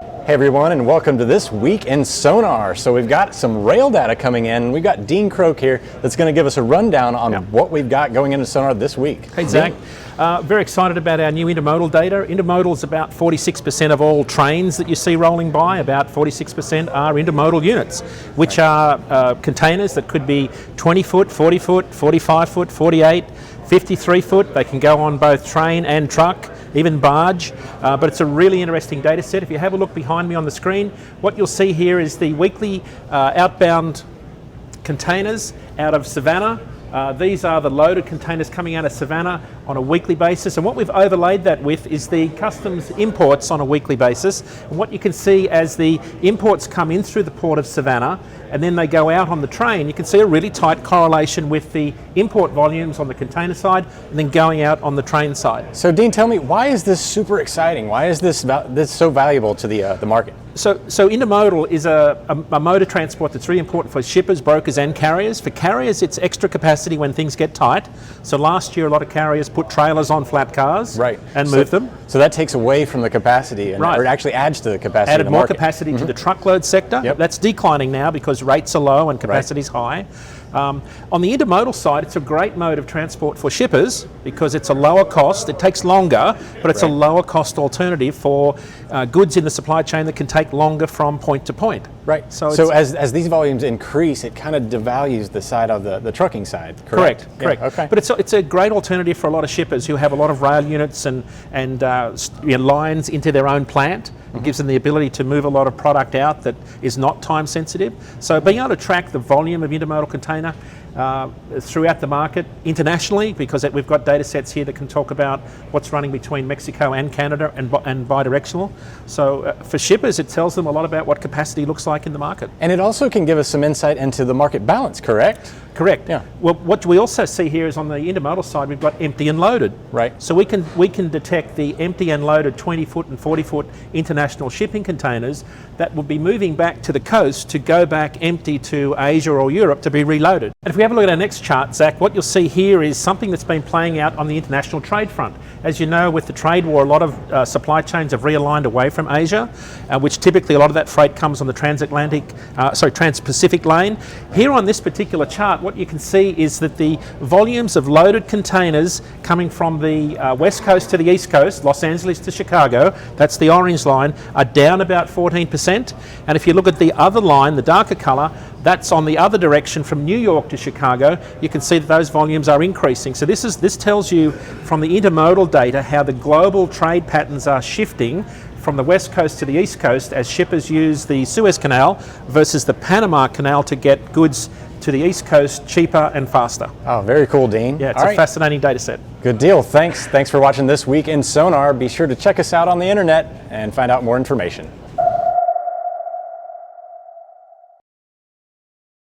Hey everyone, and welcome to This Week in SONAR. So we've got some rail data coming in. We've got Dean Croak here that's going to give us a rundown on what we've got going into SONAR this week. Hey Zach, very excited about our new intermodal data. Intermodal is about 46% of all trains that you see rolling by. About 46% are intermodal units, which are containers that could be 20 foot, 40 foot, 45 foot, 48, 53 foot. They can go on both train and truck, even barge, but it's a really interesting data set. If you have a look behind me on the screen, what you'll see here is the weekly outbound containers out of Savannah. These are the loaded containers coming out of Savannah on a weekly basis, and what we've overlaid that with is the customs imports on a weekly basis. And what you can see as the imports come in through the port of Savannah and then they go out on the train, you can see a really tight correlation with the import volumes on the container side and then going out on the train side. So Dean, tell me, why is this super exciting? Why is this so valuable to the market? So intermodal is a mode of transport that's really important for shippers, brokers and carriers. For carriers, it's extra capacity when things get tight. So last year a lot of carriers put trailers on flat cars and moved them. So that takes away from the capacity, and or it actually adds to the capacity Added of the more market. Capacity to the truckload sector. That's declining now because rates are low and capacity is high. On the intermodal side, it's a great mode of transport for shippers because it's a lower cost. It takes longer, but it's a lower cost alternative for goods in the supply chain that can take longer from point to point. Right. So as these volumes increase, it kind of devalues the side of the trucking side. Correct. Correct. Okay. But it's a great alternative for a lot of shippers who have a lot of rail units and lines into their own plant. It gives them the ability to move a lot of product out that is not time sensitive. So being able to track the volume of intermodal container throughout the market internationally, because we've got data sets here that can talk about what's running between Mexico and Canada and bi-directional. So for shippers, it tells them a lot about what capacity looks like in the market. And it also can give us some insight into the market balance, correct? Correct. Yeah. Well, what we also see here is on the intermodal side, we've got empty and loaded. Right. So we can detect the empty and loaded 20 foot and 40 foot international shipping containers that will be moving back to the coast to go back empty to Asia or Europe to be reloaded. And if we have a look at our next chart, Zach, what you'll see here is something that's been playing out on the international trade front. As you know, with the trade war, a lot of supply chains have realigned away from Asia, which typically a lot of that freight comes on the Trans-Pacific lane. Here on this particular chart, what you can see is that the volumes of loaded containers coming from the west coast to the east coast, Los Angeles to Chicago, that's the orange line, are down about 14%. And if you look at the other line, the darker color, that's on the other direction from New York to Chicago, you can see that those volumes are increasing. So this tells you from the intermodal data how the global trade patterns are shifting from the west coast to the east coast as shippers use the Suez Canal versus the Panama Canal to get goods to the east coast cheaper and faster. Oh, very cool, Dean. Yeah, it's a fascinating data set. Good deal. Thanks for watching This Week in SONAR. Be sure to check us out on the internet and find out more information.